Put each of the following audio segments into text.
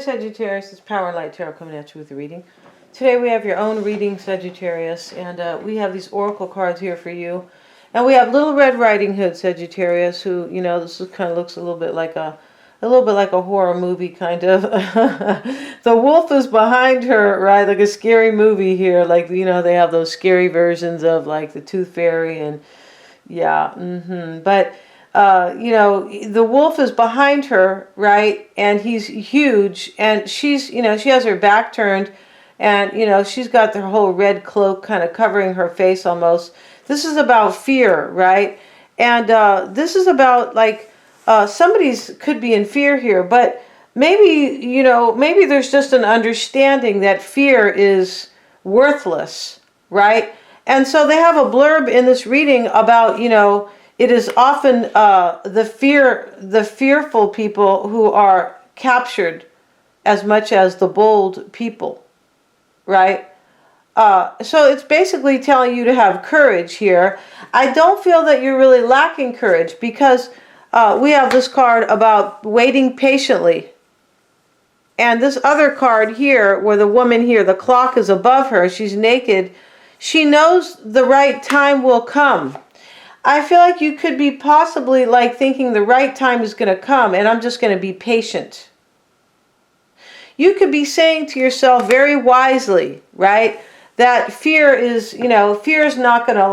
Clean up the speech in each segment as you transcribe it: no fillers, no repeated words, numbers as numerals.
Sagittarius, it's Power and Light Tarot coming at you with a reading. Today we have your own reading, Sagittarius, and we have these oracle cards here for you. And we have Little Red Riding Hood, Sagittarius, who, this is kind of looks a little bit like a horror movie, kind of. The wolf is behind her, right? Like a scary movie here. Like, they have those scary versions of like the Tooth Fairy and yeah. But the wolf is behind her, right? And he's huge, and she's, she has her back turned, and she's got the whole red cloak kind of covering her face almost. This is about fear, right? And this is about like somebody's could be in fear here, but maybe maybe there's just an understanding that fear is worthless, right? And so they have a blurb in this reading about, it is often the fearful people who are captured as much as the bold people, right? So it's basically telling you to have courage here. I don't feel that you're really lacking courage because we have this card about waiting patiently. And this other card here, where the woman here, the clock is above her, she's naked. She knows the right time will come. I feel like you could be possibly like thinking the right time is going to come and I'm just going to be patient. You could be saying to yourself very wisely, right, that fear is, fear is not going to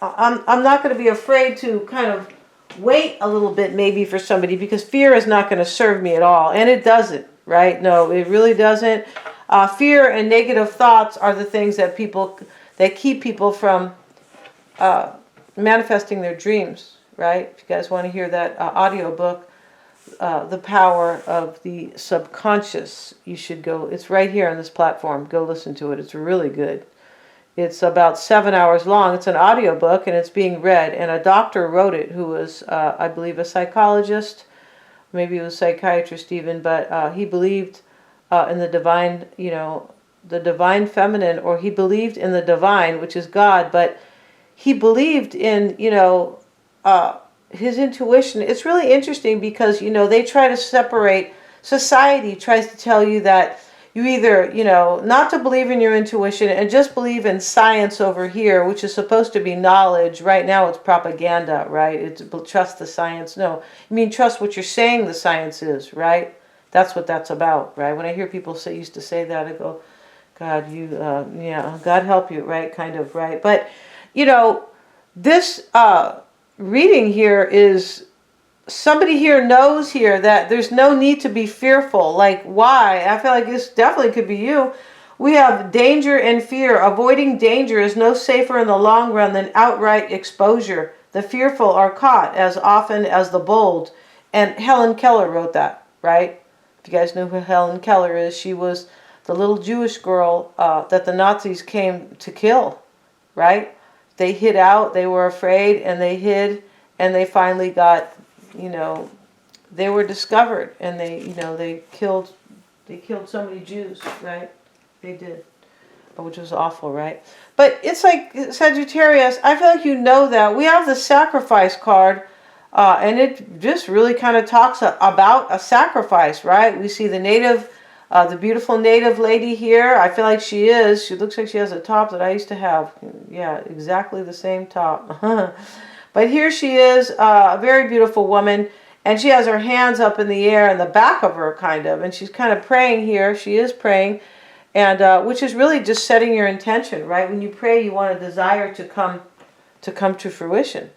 I'm not going to be afraid to kind of wait a little bit maybe for somebody because fear is not going to serve me at all. And it doesn't, right? No, it really doesn't. Fear and negative thoughts are the things that keep people from manifesting their dreams, right? If you guys want to hear that audio book, The Power of the Subconscious, you should go. It's right here on this platform. Go listen to it. It's really good. It's about 7 hours long. It's an audio book and it's being read. And a doctor wrote it who was, I believe, a psychologist. Maybe he was a psychiatrist even, but he believed in the divine, the divine feminine, or he believed in the divine, which is God, but he believed in, his intuition. It's really interesting because, they try to separate, society tries to tell you that you either, not to believe in your intuition and just believe in science over here, which is supposed to be knowledge. Right now it's propaganda, right? It's trust the science. No, I mean, trust what you're saying the science is, right? That's what that's about, right? When I hear people used to say that, I go, God, God help you, right? Kind of, right? But, this reading here is somebody here knows here that there's no need to be fearful. Like, why? I feel like this definitely could be you. We have danger and fear. Avoiding danger is no safer in the long run than outright exposure. The fearful are caught as often as the bold. And Helen Keller wrote that, right? If you guys know who Helen Keller is, she was the little Jewish girl that the Nazis came to kill, right? They hid out, they were afraid, and they hid, and they finally got, they were discovered, and they killed so many Jews, right? They did, which was awful, right? But it's like Sagittarius, I feel like you know that. We have the sacrifice card, and it just really kind of talks about a sacrifice, right? We see the beautiful native lady here. I feel like she looks like she has a top that I used to have. Yeah, exactly the same top. But here she is, a very beautiful woman, and she has her hands up in the air in the back of her, kind of, and she's kind of praying here. She is praying, and which is really just setting your intention, right? When you pray, you want a desire to come to fruition.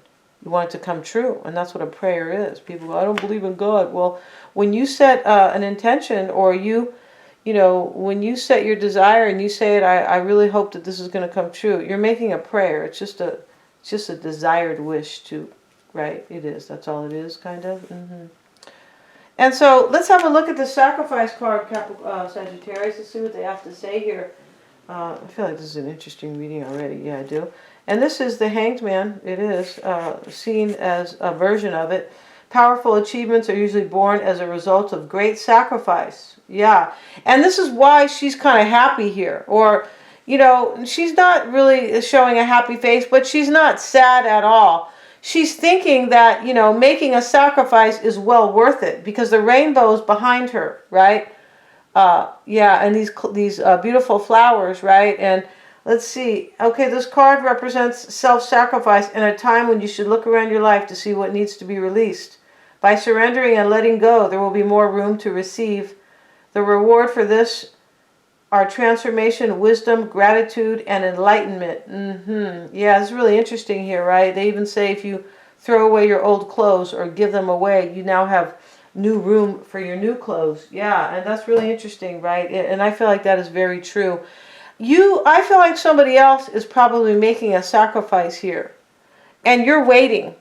You want it to come true, and that's what a prayer is. People go, I don't believe in God. Well, when you set an intention, or when you set your desire and you say it, I really hope that this is going to come true. You're making a prayer. It's just a desired wish to, right? It is. That's all it is, kind of. And so let's have a look at the sacrifice card, Sagittarius. Let's see what they have to say here. I feel like this is an interesting reading already. Yeah, I do. And this is the Hanged Man. It is seen as a version of it. Powerful achievements are usually born as a result of great sacrifice. Yeah. And this is why she's kind of happy here. Or, she's not really showing a happy face, but she's not sad at all. She's thinking that, making a sacrifice is well worth it because the rainbow is behind her, right? Yeah, and these beautiful flowers, right? And let's see. Okay, this card represents self-sacrifice in a time when you should look around your life to see what needs to be released. By surrendering and letting go, there will be more room to receive. The reward for this are transformation, wisdom, gratitude, and enlightenment. Yeah, it's really interesting here, right? They even say if you throw away your old clothes or give them away, you now have new room for your new clothes. Yeah, and that's really interesting, right? And I feel like that is very true. I feel like somebody else is probably making a sacrifice here, and you're waiting.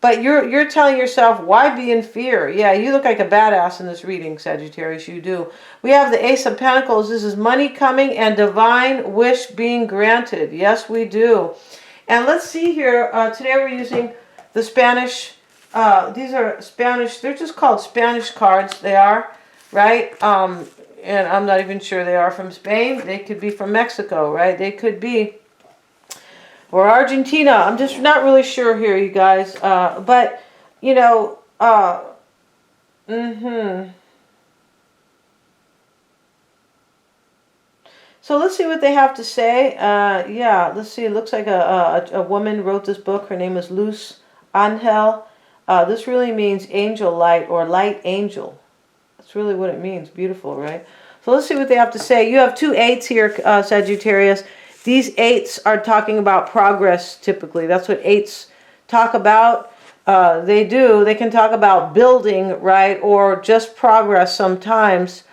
But you're telling yourself, why be in fear? Yeah, you look like a badass in this reading, Sagittarius. You do. We have the Ace of Pentacles. This is money coming and divine wish being granted. Yes, we do. And let's see here. Today we're using the Spanish. These are Spanish. They're just called Spanish cards. They are, right? And I'm not even sure they are from Spain. They could be from Mexico, right? They could be. Or Argentina. I'm just not really sure here, you guys. But, you know, So let's see what they have to say. Yeah, let's see. It looks like a woman wrote this book. Her name is Luz Angel. This really means angel light or light angel. That's really what it means. Beautiful, right? So let's see what they have to say. You have 2 8s here, Sagittarius. These 8s are talking about progress typically. That's what 8s talk about. They do. They can talk about building, right? Or just progress sometimes.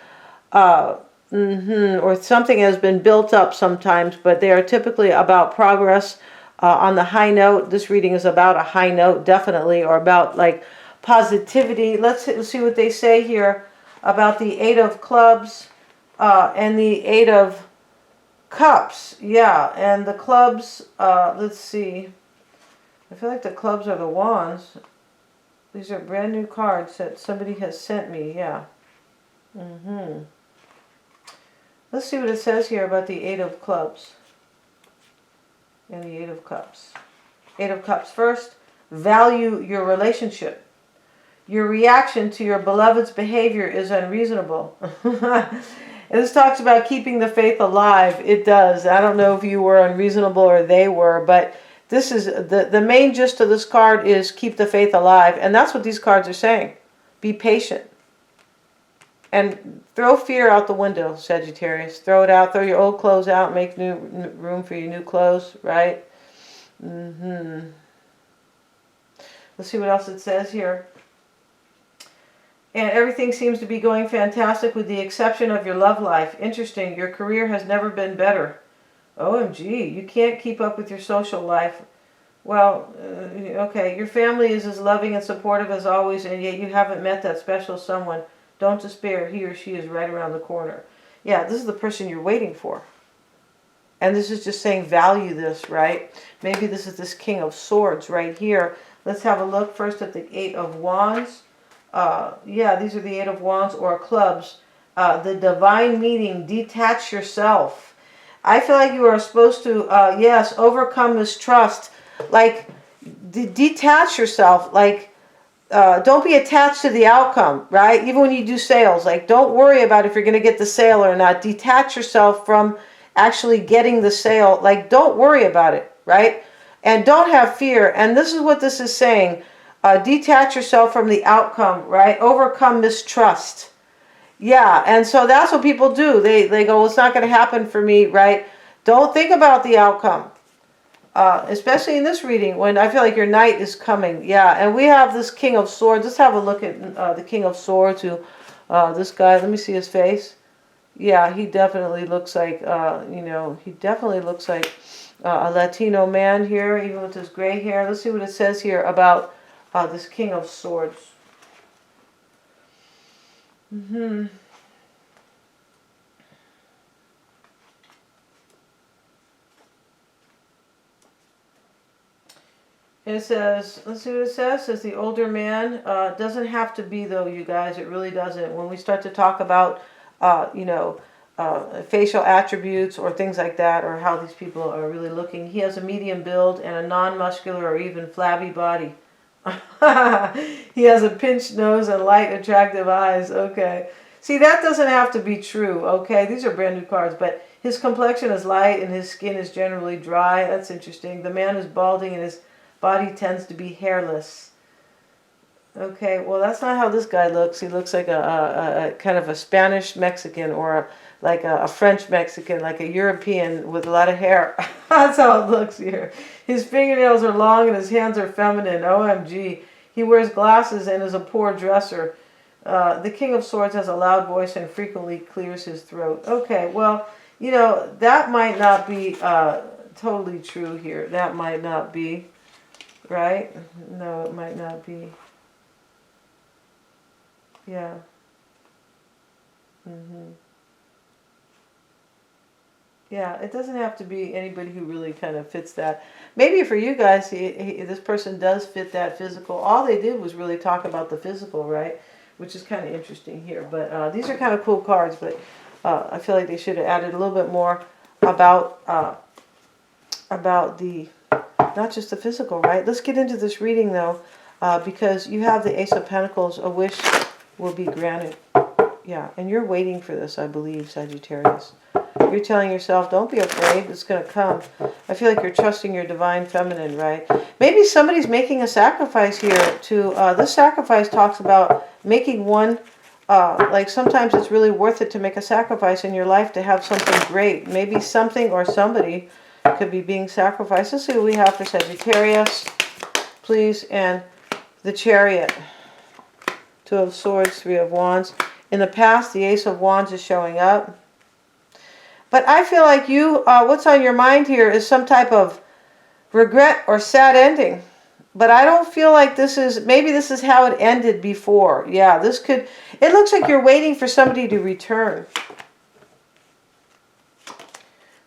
Or something has been built up sometimes, but they are typically about progress on the high note. This reading is about a high note, definitely, or about like positivity. Let's see what they say here about the 8 of clubs and the 8 of cups. Yeah, and the clubs, let's see. I feel like the clubs are the wands. These are brand new cards that somebody has sent me. Yeah. Let's see what it says here about the 8 of clubs and the 8 of cups. 8 of cups. First, value your relationship. Your reaction to your beloved's behavior is unreasonable. This talks about keeping the faith alive. It does. I don't know if you were unreasonable or they were, but this is the main gist of this card is keep the faith alive. And that's what these cards are saying. Be patient. And throw fear out the window, Sagittarius. Throw it out. Throw your old clothes out. Make new room for your new clothes, right? Let's see what else it says here. And everything seems to be going fantastic with the exception of your love life. Interesting. Your career has never been better. OMG. You can't keep up with your social life. Well, okay. Your family is as loving and supportive as always, and yet you haven't met that special someone. Don't despair. He or she is right around the corner. Yeah, this is the person you're waiting for. And this is just saying value this, right? Maybe this is this King of Swords right here. Let's have a look first at the 8 of Wands. Yeah, these are the 8 of Wands or clubs. The divine meeting, detach yourself. I feel like you are supposed to, yes, overcome mistrust. Like, detach yourself. Like, don't be attached to the outcome, right? Even when you do sales, like, don't worry about if you're going to get the sale or not. Detach yourself from actually getting the sale. Like, don't worry about it, right? And don't have fear. And this is what this is saying. Detach yourself from the outcome, right? Overcome mistrust. Yeah, and so that's what people do. They go, well, it's not going to happen for me, right? Don't think about the outcome. Especially in this reading when I feel like your knight is coming. Yeah, and we have this King of Swords. Let's have a look at the King of Swords, who, this guy, let me see his face. Yeah, he definitely looks like, he definitely looks like a Latino man here, even with his gray hair. Let's see what it says here about this King of Swords. It says, let's see what it says. It says the older man doesn't have to be, though, you guys. It really doesn't. When we start to talk about, facial attributes or things like that, or how these people are really looking, he has a medium build and a non-muscular or even flabby body. He has a pinched nose and light, attractive eyes. Okay. See, that doesn't have to be true, okay? These are brand new cards, but his complexion is light and his skin is generally dry. That's interesting. The man is balding and his body tends to be hairless. Okay, well, that's not how this guy looks. He looks like a kind of a Spanish Mexican, or like a French Mexican, like a European with a lot of hair. That's how it looks here. His fingernails are long and his hands are feminine. OMG. He wears glasses and is a poor dresser. The King of Swords has a loud voice and frequently clears his throat. Okay, well, you know, that might not be totally true here. That might not be, right? No, it might not be. Yeah. Yeah, it doesn't have to be anybody who really kind of fits that. Maybe for you guys, this person does fit that physical. All they did was really talk about the physical, right? Which is kind of interesting here. But these are kind of cool cards, but I feel like they should have added a little bit more about the, not just the physical, right? Let's get into this reading, though, because you have the Ace of Pentacles. A wish will be granted. Yeah, and you're waiting for this, I believe, Sagittarius. You're telling yourself, don't be afraid, it's going to come. I feel like you're trusting your divine feminine, right? Maybe somebody's making a sacrifice here to, this sacrifice talks about making one, like sometimes it's really worth it to make a sacrifice in your life to have something great. Maybe something or somebody could be being sacrificed. Let's see what we have for Sagittarius, please. And the Chariot, Two of Swords, Three of Wands. In the past, the Ace of Wands is showing up. But I feel like you, what's on your mind here is some type of regret or sad ending. But I don't feel like this is, maybe this is how it ended before. Yeah, this could, it looks like you're waiting for somebody to return.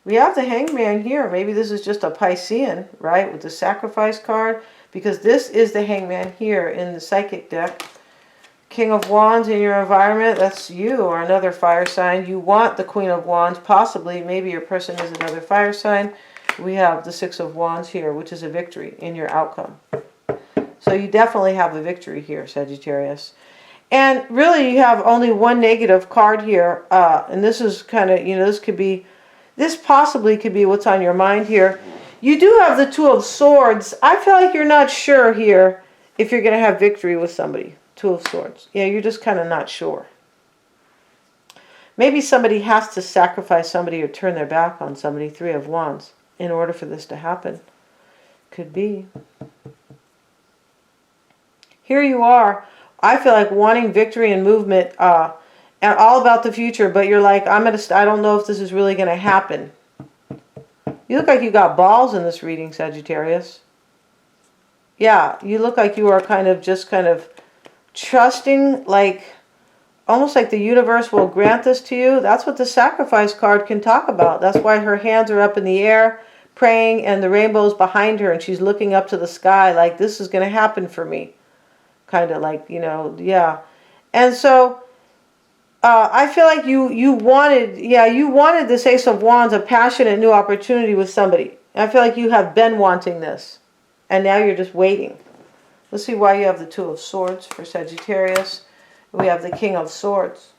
We have the Hangman here. Maybe this is just a Piscean, right, with the Sacrifice card. Because this is the Hangman here in the Psychic deck. King of Wands in your environment, that's you or another fire sign. You want the Queen of Wands, possibly. Maybe your person is another fire sign. We have the Six of Wands here, which is a victory in your outcome. So you definitely have a victory here, Sagittarius. And really, you have only one negative card here. And this is kind of, you know, this possibly could be what's on your mind here. You do have the Two of Swords. I feel like you're not sure here if you're going to have victory with somebody. Two of Swords. Yeah, you're just kind of not sure. Maybe somebody has to sacrifice somebody or turn their back on somebody. Three of Wands in order for this to happen. Could be. Here you are. I feel like wanting victory and movement and all about the future, but you're like, I don't know if this is really going to happen. You look like you got balls in this reading, Sagittarius. Yeah, you look like you are kind of trusting, like almost like the universe will grant this to you. That's what the Sacrifice card can talk about. That's why her hands are up in the air praying and the rainbow's behind her and she's looking up to the sky like this is going to happen for me. Kind of like, you know, yeah. And so I feel like you wanted this Ace of Wands, a passionate new opportunity with somebody. I feel like you have been wanting this and now you're just waiting. Let's see why you have the Two of Swords for Sagittarius. We have the King of Swords.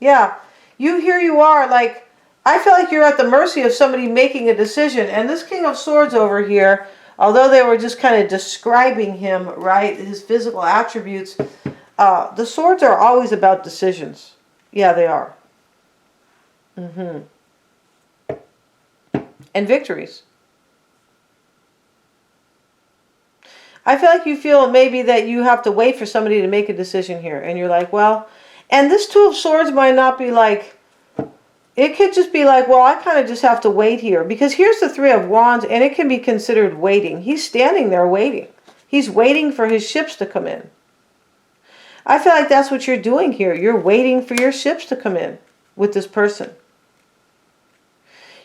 Yeah, here you are, like, I feel like you're at the mercy of somebody making a decision. And this King of Swords over here, although they were just kind of describing him, right, his physical attributes, the swords are always about decisions. Yeah, they are. And victories. I feel like you feel maybe that you have to wait for somebody to make a decision here. And you're like, well, and this Two of Swords might not be like, it could just be like, well, I kind of just have to wait here. Because here's the Three of Wands, and it can be considered waiting. He's standing there waiting. He's waiting for his ships to come in. I feel like that's what you're doing here. You're waiting for your ships to come in with this person.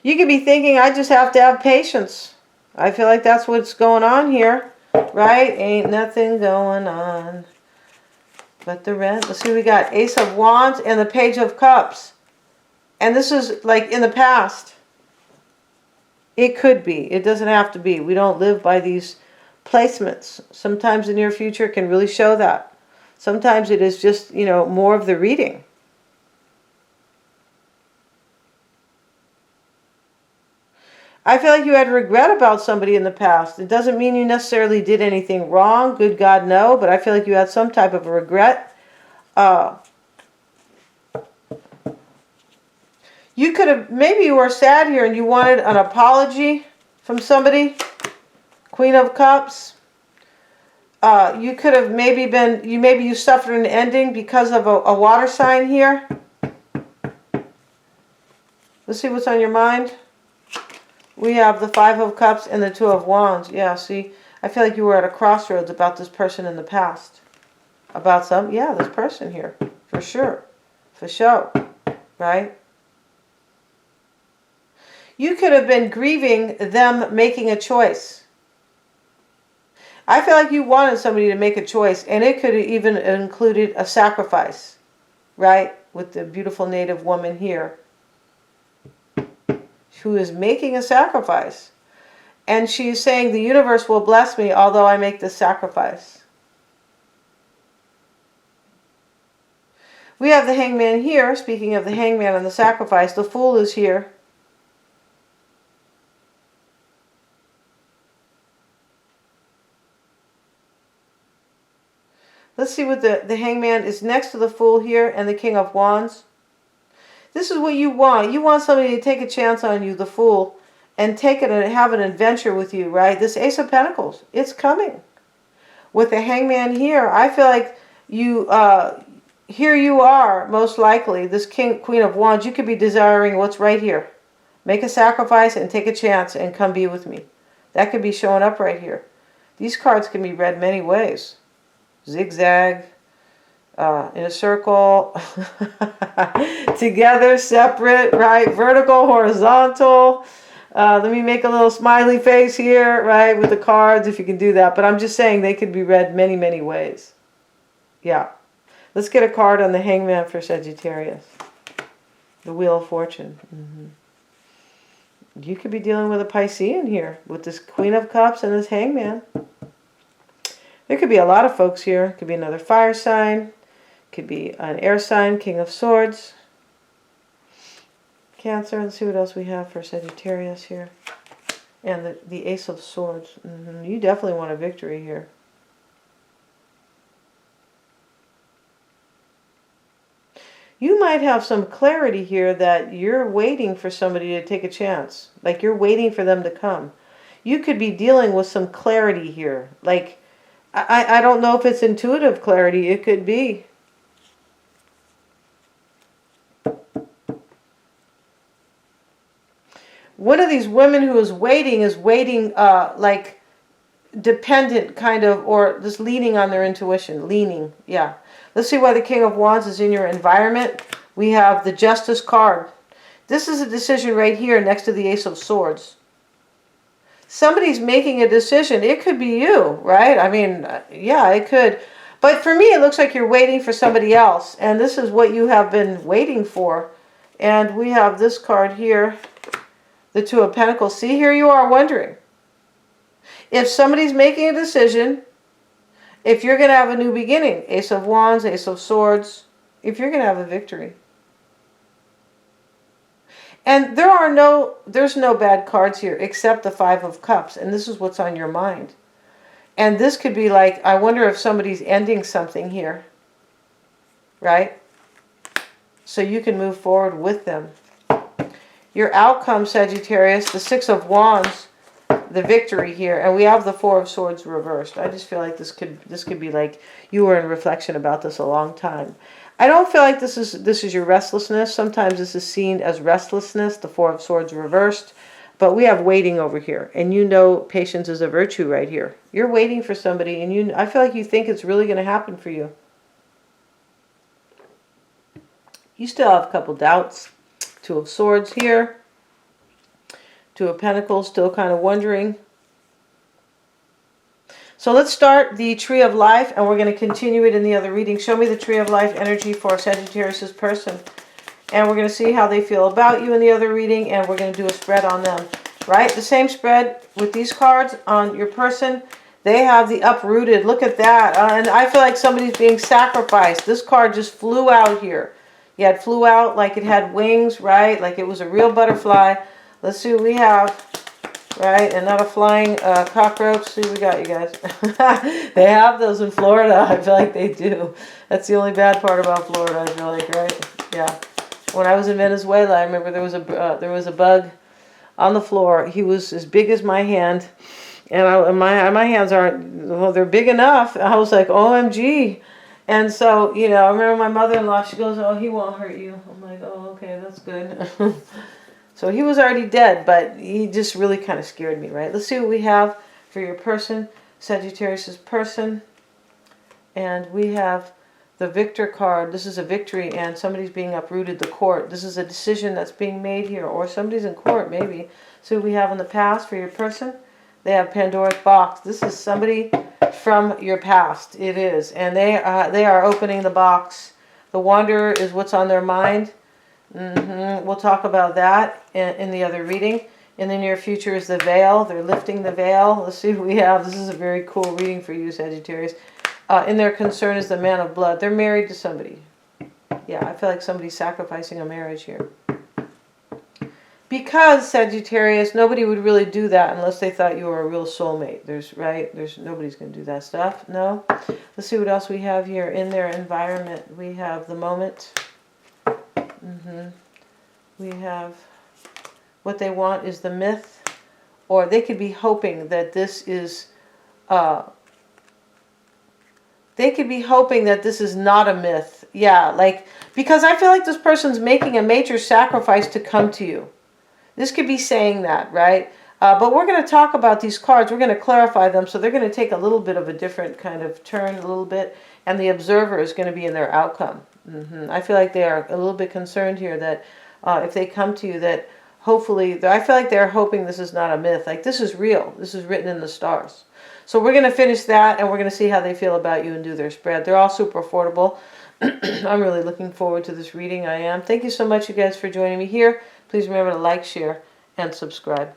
You could be thinking, I just have to have patience. I feel like that's what's going on here. Right? Ain't nothing going on but the rent. Let's see, we got Ace of Wands and the Page of Cups. And this is like in the past. It could be. It doesn't have to be. We don't live by these placements. Sometimes the near future can really show that. Sometimes it is just, more of the reading. I feel like you had regret about somebody in the past. It doesn't mean you necessarily did anything wrong. Good God, no. But I feel like you had some type of regret. You could have, maybe you were sad here and you wanted an apology from somebody. Queen of Cups. You could have maybe maybe you suffered an ending because of a water sign here. Let's see what's on your mind. We have the Five of Cups and the Two of Wands. Yeah, see, I feel like you were at a crossroads about this person in the past. About this person here. For sure. For sure. Right? You could have been grieving them making a choice. I feel like you wanted somebody to make a choice, and it could have even included a sacrifice. Right? With the beautiful native woman here, who is making a sacrifice. And she's saying, the universe will bless me, although I make this sacrifice. We have the Hangman here. Speaking of the Hangman and the sacrifice, the Fool is here. Let's see what the Hangman is next to the Fool here and the King of Wands. This is what you want. You want somebody to take a chance on you, the Fool, and take it and have an adventure with you, right? This Ace of Pentacles, it's coming. With the Hangman here, I feel like you, here you are, most likely, this Queen of Wands, you could be desiring what's right here. Make a sacrifice and take a chance and come be with me. That could be showing up right here. These cards can be read many ways. Zigzag. In a circle, together, separate, right? Vertical, horizontal. Let me make a little smiley face here, right? With the cards, if you can do that. But I'm just saying they could be read many, many ways. Yeah. Let's get a card on the Hangman for Sagittarius. The Wheel of Fortune. You could be dealing with a Piscean here with this Queen of Cups and this Hangman. There could be a lot of folks here. Could be another fire sign. Could be an air sign, King of Swords. Cancer. Let's see what else we have for Sagittarius here. And the Ace of Swords. You definitely want a victory here. You might have some clarity here that you're waiting for somebody to take a chance. Like you're waiting for them to come. You could be dealing with some clarity here. Like, I don't know if it's intuitive clarity. It could be. One of these women who is waiting like dependent kind of, or just leaning on their intuition. Leaning, yeah. Let's see why the King of Wands is in your environment. We have the Justice card. This is a decision right here next to the Ace of Swords. Somebody's making a decision. It could be you, right? I mean, yeah, it could. But for me, it looks like you're waiting for somebody else. And this is what you have been waiting for. And we have this card here, the Two of Pentacles. See, here you are wondering. If somebody's making a decision, if you're going to have a new beginning, Ace of Wands, Ace of Swords, if you're going to have a victory. And there's no bad cards here except the Five of Cups. And this is what's on your mind. And this could be like, I wonder if somebody's ending something here. Right? So you can move forward with them. Your outcome, Sagittarius, the Six of Wands, the victory here. And we have the Four of Swords reversed. I just feel like this could be like you were in reflection about this a long time. I don't feel like this is your restlessness. Sometimes this is seen as restlessness, the Four of Swords reversed. But we have waiting over here. And you know patience is a virtue right here. You're waiting for somebody, and I feel like you think it's really going to happen for you. You still have a couple doubts. Two of Swords here. Two of Pentacles, still kind of wondering. So let's start the Tree of Life, and we're going to continue it in the other reading. Show me the Tree of Life energy for Sagittarius' person. And we're going to see how they feel about you in the other reading, and we're going to do a spread on them. Right? The same spread with these cards on your person. They have the uprooted. Look at that. And I feel like somebody's being sacrificed. This card just flew out here. Yeah, it flew out like it had wings, right? Like it was a real butterfly. Let's see what we have. Right, and not a flying cockroach. See what we got, you guys. They have those in Florida. I feel like they do. That's the only bad part about Florida, I feel like, right? Yeah. When I was in Venezuela, I remember there was a bug on the floor. He was as big as my hand, and my hands aren't. Well, they're big enough. I was like, OMG. And so, you know, I remember my mother-in-law. She goes, "Oh, he won't hurt you." I'm like, "Oh, okay, that's good." So he was already dead, but he just really kind of scared me, right? Let's see what we have for your person, Sagittarius' person. And we have the Victor card. This is a victory, and somebody's being uprooted, the court. This is a decision that's being made here, or somebody's in court, maybe. So we have in the past for your person. They have Pandora's box. This is somebody from your past. It is. And they are opening the box. The Wanderer is what's on their mind. We'll talk about that in the other reading. In the near future is the veil. They're lifting the veil. Let's see what we have. This is a very cool reading for you, Sagittarius. In their concern is the man of blood. They're married to somebody. Yeah, I feel like somebody's sacrificing a marriage here. Because, Sagittarius, nobody would really do that unless they thought you were a real soulmate. Nobody's going to do that stuff. No? Let's see what else we have here. In their environment, we have the moment. We have what they want is the myth, or they could be hoping that this is not a myth. Yeah, like, because I feel like this person's making a major sacrifice to come to you. This could be saying that, right? But we're going to talk about these cards. We're going to clarify them, so they're going to take a little bit of a different kind of turn, a little bit, and the observer is going to be in their outcome. I feel like they are a little bit concerned here that if they come to you, that hopefully, I feel like they're hoping this is not a myth. Like, this is real. This is written in the stars. So we're going to finish that, and we're going to see how they feel about you and do their spread. They're all super affordable. I'm really looking forward to this reading. I am. Thank you so much, you guys, for joining me here. Please remember to like, share, and subscribe.